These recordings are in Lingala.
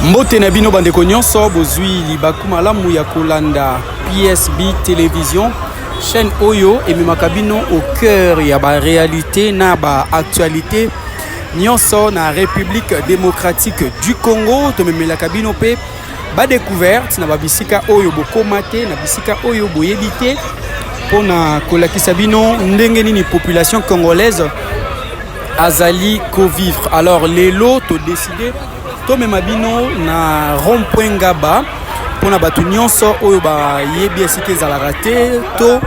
Mbote na bino bandeko nyonso bozwi libaku malamu ya kolanda PSB Télévision chaîne oyo ememaka bino au cœur ya ba réalité na ba actualité nyonso na République démocratique du Congo tomemelaka bino pe ba découverte na ba bisika oyo bokomate na bisika oyo boyebite pona kolakisa bino ndenge nini population congolaise azali kovivre. Alors lelo to décider tomema bino na rond-point Ngaba pona batu nyonso oyo ba yebi esike ezalaka te to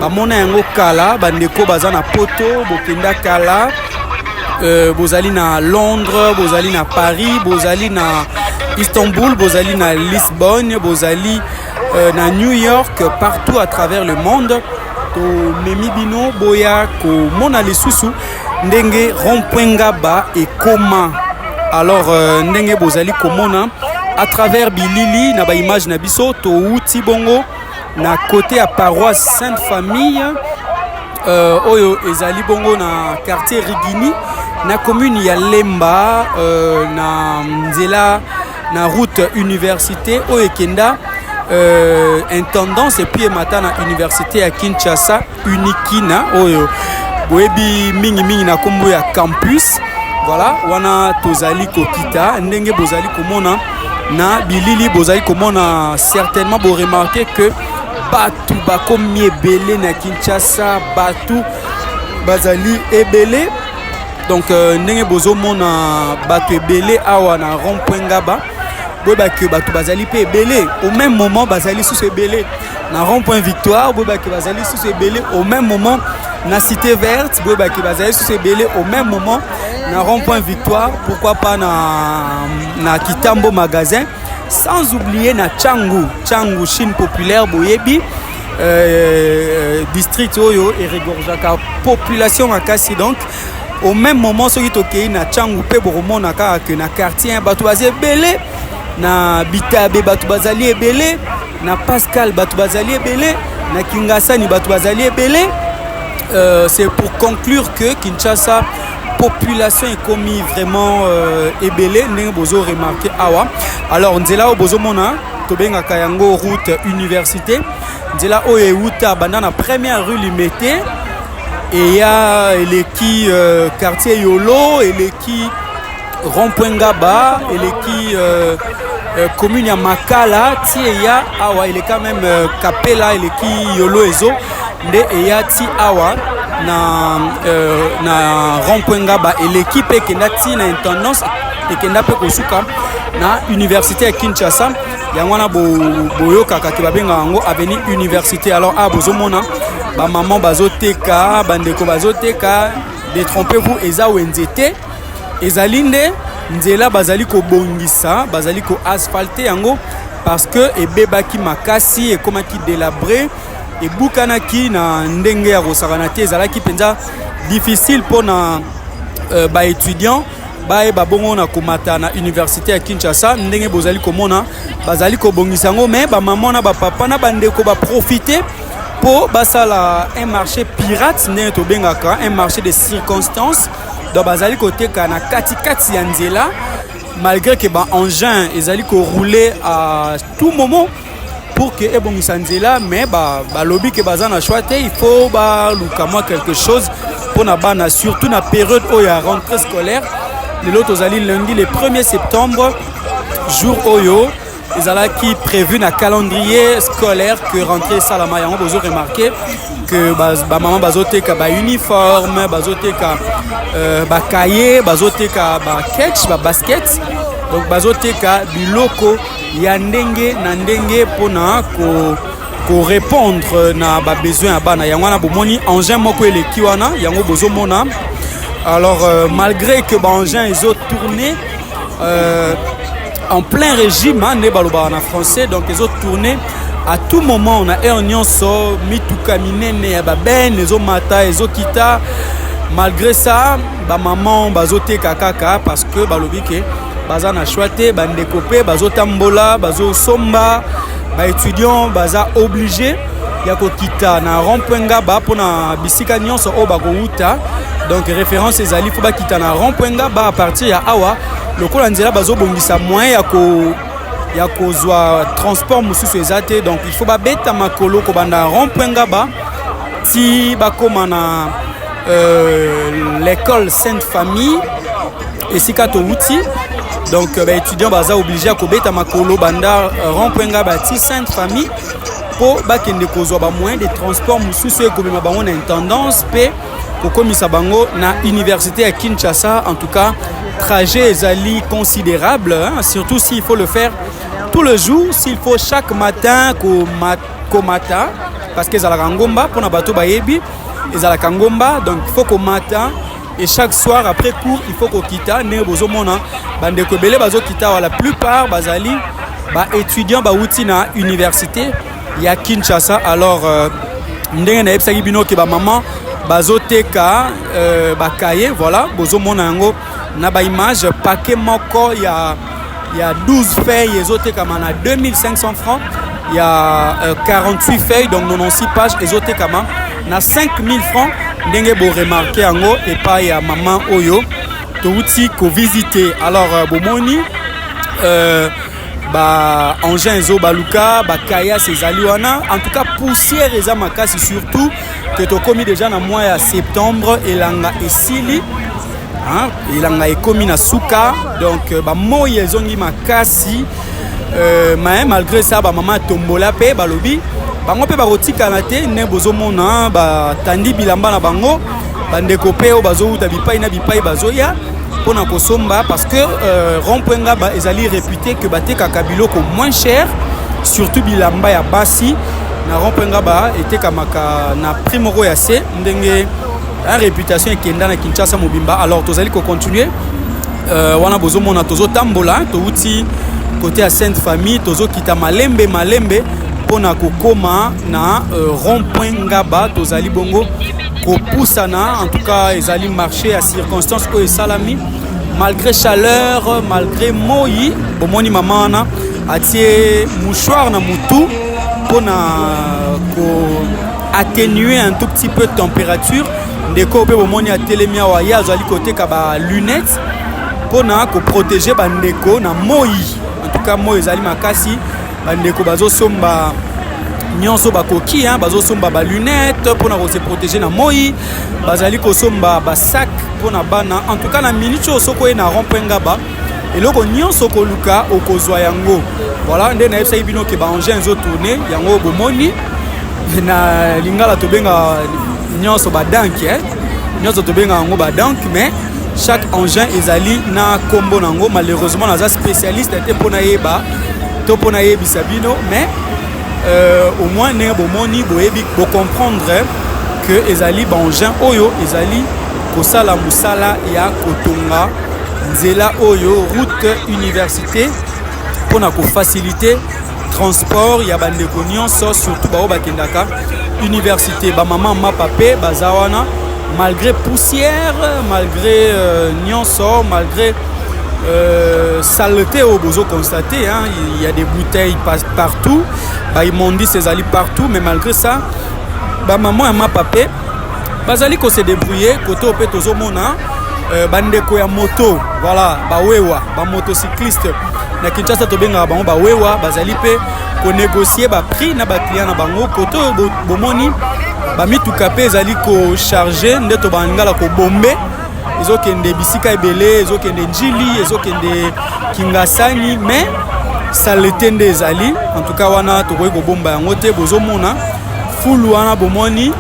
bamona yango kala bandeko baza na poto bokenda kala bozali na Londres, bozali na Paris, bozali na Istanbul, bozali na Lisbonne, bozali na New York, partout à travers le monde to memi bino boya ko mona lisusu ndenge rond-point Ngaba et comment. Alors ndenge bozali komona à travers bilili na ba image na biso to uti bongo na côté à paroisse Sainte Famille oyo ezali bongo na quartier Rigini na commune ya Lemba na nzela na route université oyo ekenda intendance et puis mata na université ya Kinshasa Unikina oyo boyebi mingi na kombo ya campus. Voilà, wana tozali kokita ndenge bozali komona na bilili bozali komona certainement bo remarquer que batu bakomi ebele na Kinshasa batu bazali ebele donc ndenge bozomona batu ebele awa na rond-point Ngaba boyeba que batu bazali pe ebele au même moment bazali sous ebele na rond-point Victoire boyeba que bazali sous ebele au même moment na Cité Verte boyeba que bazali sous ebele au même moment na rond-point Victoire, pourquoi pas na Kitambo magasin, sans oublier na Tchangu Chine populaire boyebi district oyo et regorjaka population akasi. Donc au même moment ceux qui tokei na Tchangu pe boromona ka que na quartier batu bazali ebele na Bitabe batu bazali ebele na Pascal batu bazali ebele na Kingasani batu bazali ebele. C'est pour conclure que Kinshasa population est commis vraiment ebele ndenge bozo remarqué awa. Alors nzela o bozo mona tobenga kayango route université nzela o euta banda na première rue Limete et ya eleki quartier Yolo eleki rond-point Ngaba eleki commune ya Makala ti ya awa il est quand même Kapela eleki Yolo ezo nde ya ti awa na rond-point Ngaba et l'équipe ekenda ti na intendance ekenda pe kosuka na université ya Kinshasa yango na boyokaka ke babenga yango avenue université. Alors bozomona ba maman bazoteka bandeko bazoteka détrompez-vous eza wenzete ezali nde nzela bazali kobongisa bazali ko asphalter yango parce que ebebaki makasi ekomaki délabré et bukanaki na ndenge ya kosakana te ezalaki penza difficile pour na ba étudiant ba bongo na komata na université ya Kinshasa ndenge bozali komona bazali kobongisa ngo mais ba maman na ba papa na bandeko ba profiter pour basala un marché pirate ndenge to bengaka un marché de circonstances donc bazali koteka na kati ya nzela malgré que ba engin ezali ko rouler à tout moment pour que ebongisa nzela mais ba lobby que bazana choité il faut ba lukama quelque chose pour na bana surtout na période où il y a rentrée scolaire le lot ozali lundi le 1er septembre jour oyo ezala qui prévu na calendrier scolaire que rentrée salama yango bozo remarquer donc ba maman bazoteka ba uniforme bazoteka ba cahier bazoteka ba catch ba basket donc bazoteka biloko ya ndenge na ndenge pona ko répondre na ba besoin ya bana yango na bomoni engin moko eleki wana yango bozomona. Alors malgré que ba engin ezo tourner en plein régime ne baloba en français donc ezo tourner à tout moment. On a un nyonso mituka minene ya ba ben ezo mata ezo kita. Malgré ça ba maman bazoteka kaka parce que balobi ke baza na choité bandekopé bazotambola bazosomba ba étudiant baza obligé ya kokita na rond-point Ngaba pona bisika nyonso o bakouta. Donc référence ezali faut bakita na rond-point Ngaba à partir ya awa lokola nzela bazobongisa moyen ya kozwa transport mususu ezate. Donc il faut babeta makolo ko banda rond-point Ngaba ti bakoma na l'école Sainte Famille et sikato outi. Donc étudiants baza obligé à kobeta makolo banda rond-point Ngaba ti Sainte Famille pour bakende kozwa ba moyen de transport mususu e kobima bango na intendance pe kokomisa bango na université à Kinshasa. En tout cas trajet ezali considérable hein, surtout s'il faut le faire tout le jour, s'il faut chaque matin komata parce que ezalaka ngomba pona bato bayebi ezalaka ngomba donc il faut komata et chaque soir après cours il faut kokita ne bozomona bandeko ebele bazokita wa la plupart bazali ba étudiants bauti na université ya Kinshasa. Alors ndenge na yebisaki bino ke ba maman bazoteka ba cahier voilà bozomona yango na ba image paquet moko ya 12 feuilles ezoteka mana 2500 francs. Il y a 48 feuilles donc 96 pages ezoteka ma na 5000 francs. Ndenge bo remarquer yango et pas ya maman oyo to uti ko visiter. Alors bomoni ba engin ezo baluka ba kaya sezali wana en tout cas poussière eza makasi surtout que to komi déjà na mois ya septembre elanga esili hein elanga ekomi na suka donc ba moyi ezongi makasi mais malgré ça ba maman tombola pe balobi bango pe bakotika na te ne bozomona ba tandi bilamba na bango bandeko pe o bazouta bipai na bipai bazoya pona kosomba parce que rond-point Ngaba ezali réputé que bateka kabiloko moins cher surtout bilamba ya basi na rond-point Ngaba eteka maka na primoro ya se ndenge la réputation ekenda na Kinshasa mobimba. Alors tozali ko continuer wana bozomona tozotambola to uti côté à Sainte Famille tozokita malembe pona kokoma na rond-point Ngaba tozali bongo kopusana. En tout cas ezali marché à circonstance ko esalami malgré chaleur malgré moyi bomoni maman na atie mouchoir na mutu pona ko atténuer un tout petit peu de température. Ndeko pe bomoni atelemia wa ya azali côté ka ba lunettes pona ko protéger bandeko na moyi. En tout cas moyi ezali makasi bandeko bazosomba nyonso bakoki hein bazosomba ba lunettes pona ko se protéger na moyi bazali kosomba ba sac pona bana. En tout cas na minute osoko na rond-point Ngaba eloko nyonso ko luka okozwa yango voilà nde na yebisa bino ke ba engin zo tourner yango bomoni na lingala tobenga nyonso ba dank hein nyonso tobenga yango ba dank mais chaque engin ezali na kombo nango. Malheureusement naza spécialiste te pona yeba to pona yebisa bino mais au moins ne bomoni boyebi bo comprendre que ezali ba engin oyo ezali kosala musala ya kotonga nzela oyo route université pona ko faciliter transport ya bandeko nyonso surtout bao bakendaka université. Ba maman ma papé bazawana malgré poussière malgré nyonso malgré saleté au bozo constaté hein, il y a des bouteilles partout ba immondices ezali partout mais malgré ça ba maman ma papé bazali ko se débrouiller côté opé tozomona bandeko ya moto voilà ba wewa ba motocycliste na Kinshasa tobenga bango ba wewa bazali pe ko négocier ba prix na ba client na bango côté bomoni ba mituka pe ezali ko charger ndeto bangala ko bombe ezokende bisika ebele ezokende njili ezokende kingasani mais saleté ndezali en tout cas wana tokoyi ko bomba yango te bozomona fulu wana bomoni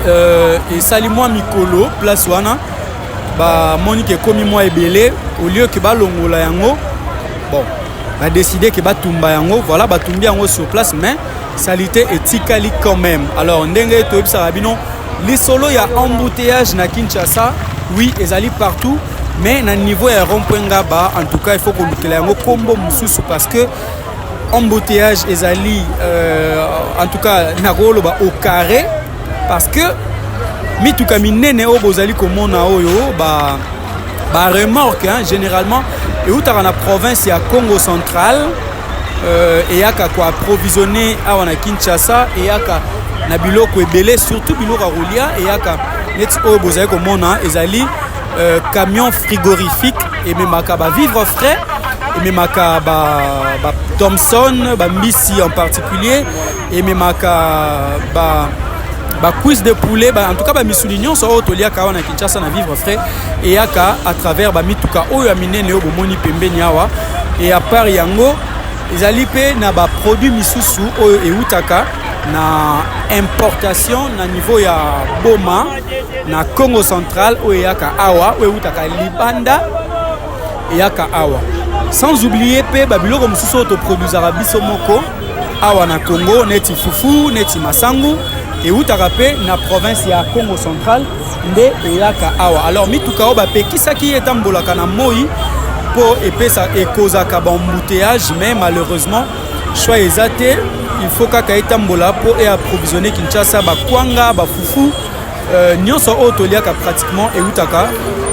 et sali moi mikolo place wana ba monique komi moi ebele au lieu que ba longola yango bon ba décider que ba tumba yango voilà ba tumbi yango sur place mais salité etikali quand même. Alors ndenge to ebisa rabino les solo ya embouteillage na Kinshasa oui ezali partout mais na niveau ya rond-point Ngaba en tout cas il faut qu'on lukela yango kombo mususu parce que embouteillage ezali en tout cas na koloba au carré parce que mituka minene o bozali komona oyo ba remorque hein, généralement et où dans la province ya Congo central et yaka ko approvisionner awa na Kinshasa et yaka na biloko ebele surtout biloko roulia et yaka net o bozali komona ezali camion frigorifique et memaka ba vivre frais et memaka ba Thomson ba Mbisi en particulier et memaka ba cuisse de poulet en tout cas ba misulignon so otolia ka wana Kinshasa na vivre frais et yaka à travers ba mituka oyo aminene o bomoni pembeni awa et à part yango ezali pe na ba produit misusu oyo eutaka na importation na niveau ya Boma na Congo central oyo yaka awa oyo eutaka libanda yaka awa sans oublier pe ba biloko misusu auto produisera biso moko awa na Congo neti fufu neti masangu et utaka pe na province ya Congo central nde eyaka awa. Alors mituka o ba pekisaki etambolaka na moi po epesa ekozaka ba embouteillage mais malheureusement choix ezate il faut kaka etambola po et approvisionner Kinshasa ba kwanga ba fufu nyonso o toliaka pratiquement eutaka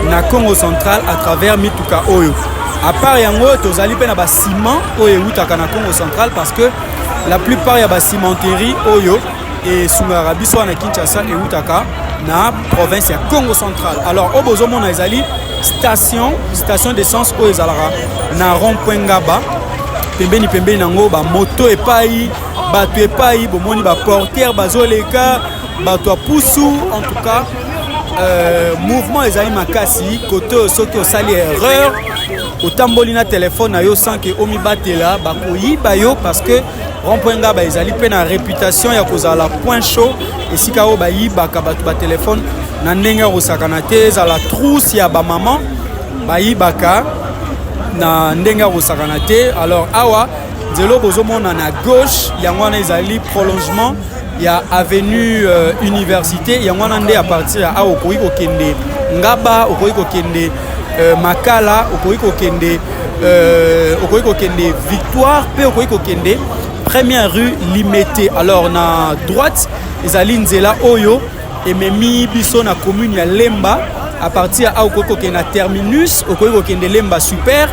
na Congo central à travers mituka oyo. À part yango tozali pe na ba ciment oyo eutaka na Congo central parce que la plupart ya ba cimenterie oyo et sungara biso na Kinshasa et utaka na province ya Congo central. Alors au bozomo na ezali station d'essence o ezalaka na rond-point Ngaba pembeni nango ba moto epai bato epai bomoni ba portière bazoleka bato pusu en tout cas mouvement ezali makasi côté soki osali erreur otamboli na téléphone na yo sans que omi batela bakoyiba yo parce que rond-point Ngaba ezali pe na réputation ya kozala point chaud esika o bayibaka bato ba téléphone na ndenge kosakana te ezala trousse ya ba maman bayibaka na ndenge kosakana te. Alors awa nzelo bozomona na gauche yango wana ezali prolongement ya avenue université yango wana nde à partir ya awa okoki kokende Ngaba okoki kokende Makala okoki kokende Victoire pe okoki kokende première rue Limité. Alors na droite ezali nzela oyo ememi biso na commune ya Lemba à partir à okoki kokende na terminus okoki kokende Lemba super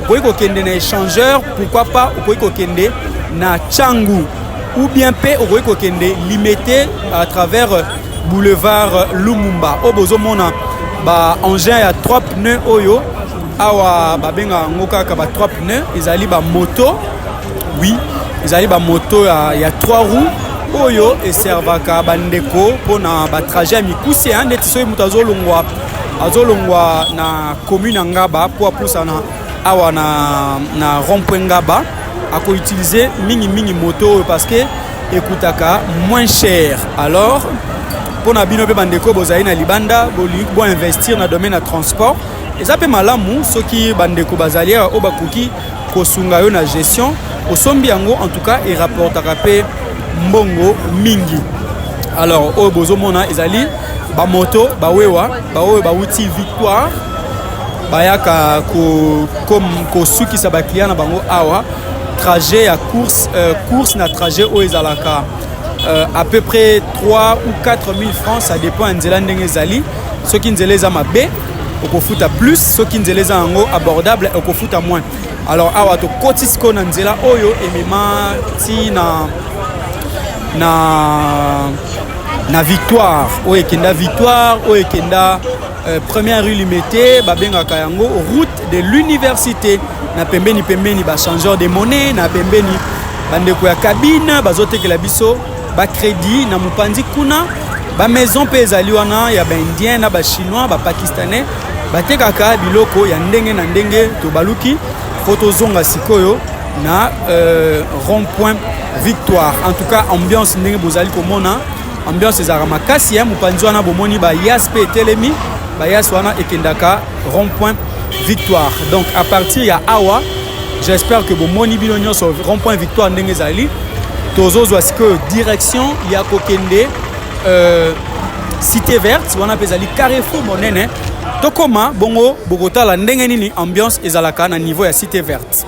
okoki kokende na échangeur pourquoi pas okoki kokende na Changu ou bien pe okoki kokende Limité à travers boulevard Lumumba o bozomona ba engin ya 3 pneus oyo awa babenga ngokaka ba 3 pneus ezali ba moto oui ezali ba moto ya 3 roues oyo eservaka bandeko pona ba trajet mikusi ndeti soki mutu azolongwa na commune Ngaba po apusa na awa na rond-point Ngaba ako utiliser mingi moto parce que ekutaka moins cher. Alors pona bino pe bandeko bozali na libanda bo investir na domaine na transport eza pe malamu soki bandeko bazali o bakoki kosunga yo na gestion osombi yango en tout cas et rapportaka pe mbongo mingi. Alors o bozomona ezali ba moto bawewa bauti Victoire bayaka ko sukisa ba client na bango awa trajet ya course na trajet o ezalaka à peu près 3 ou 4 000 francs, ça dépend de nzela ndenge ezali. Soki nzela eza mabe okofuta plus, soki nzela eza ngo abordable okofuta moins. Alors awa to kotisko na nzela oyo emema ti na Victoire oyo ekenda Victoire oyo ekenda première rue Limité babengaka yango route de l'université na pembeni ba changeur de monnaie na pembeni bandeko ya cabine bazotekela biso ba crédit na mopanzi kuna ba maison pe ezali wana ya ba indien na ba chinois ba pakistanais batekaka biloko ya ndenge na ndenge to baluki photo zonga sikoyo na rond-point Victoire. En tout cas ambiance ndenge bozali komona ambiance ezalaka makasi ya mopanzi wana bomoni bayas mpe etelemi bayas wana ekendaka rond-point victoire. Donc à partir ya awa j'espère que bomoni bino nyonso rond-point victoire ndenge ezali tozozwa sikoyo direction ya kokende cité verte wana mpe ezali carrefour monene tokoma bongo bokotala ndenge nini ambiance ezalaka na niveau ya cité verte.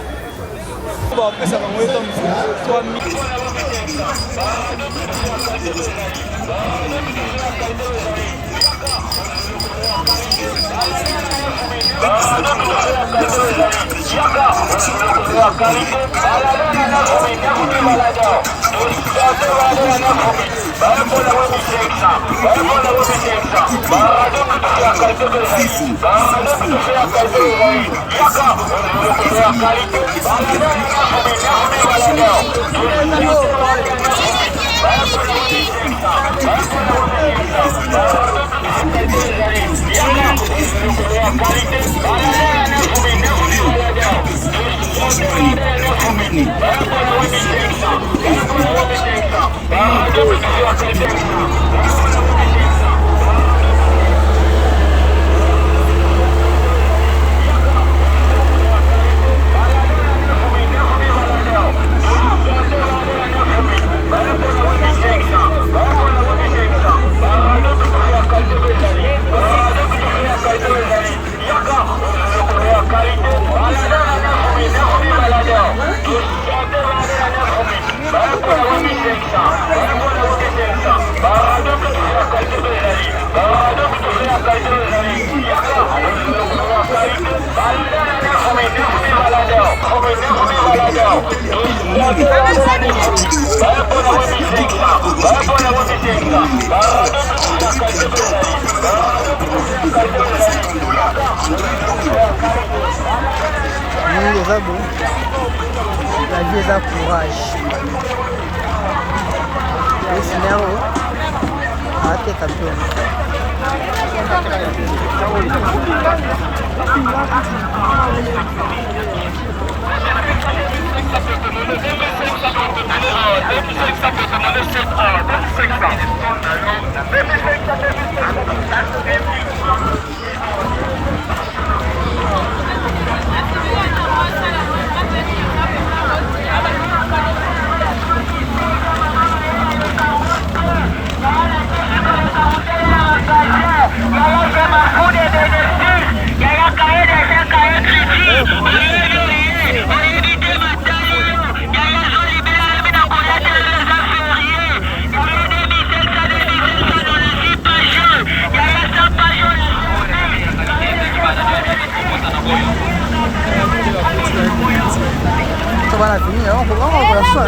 La vie est un courage. Le scénario a été capté. Ça va la finir, on peut vraiment voir ça.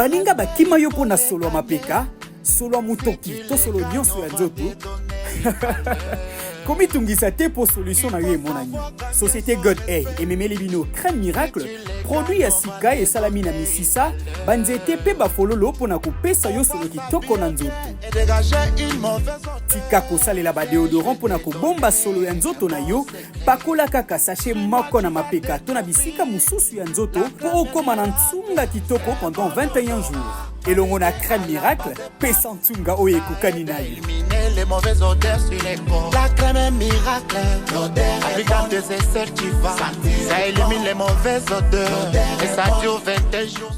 balinga bakima yo pona solo mapeka solo mutoki to solo nyonso ya nzoto Komi tungisa te pour solution na yo monani. Société God Aid et memeli bino crème miracle produit ya sika et salami na misisa banzete pe ba fololo pona ko pesa yo solo kitoko na nzoto. Tika ko salela ba déodorant pona ko bomba solo ya nzoto na yo pakola kaka sachet moko na mapeka to na bisika mususu ya nzoto po okoma na ntunga kitoko pendant 21 jours. Et l'on a crème miracle, pesantunga oye kukani na yo. Les mauvaises odeurs sur les corps. La crème miracle, avec un des essais tu vas. Ça élimine les mauvaises odeurs. Et ça dure 21 jours.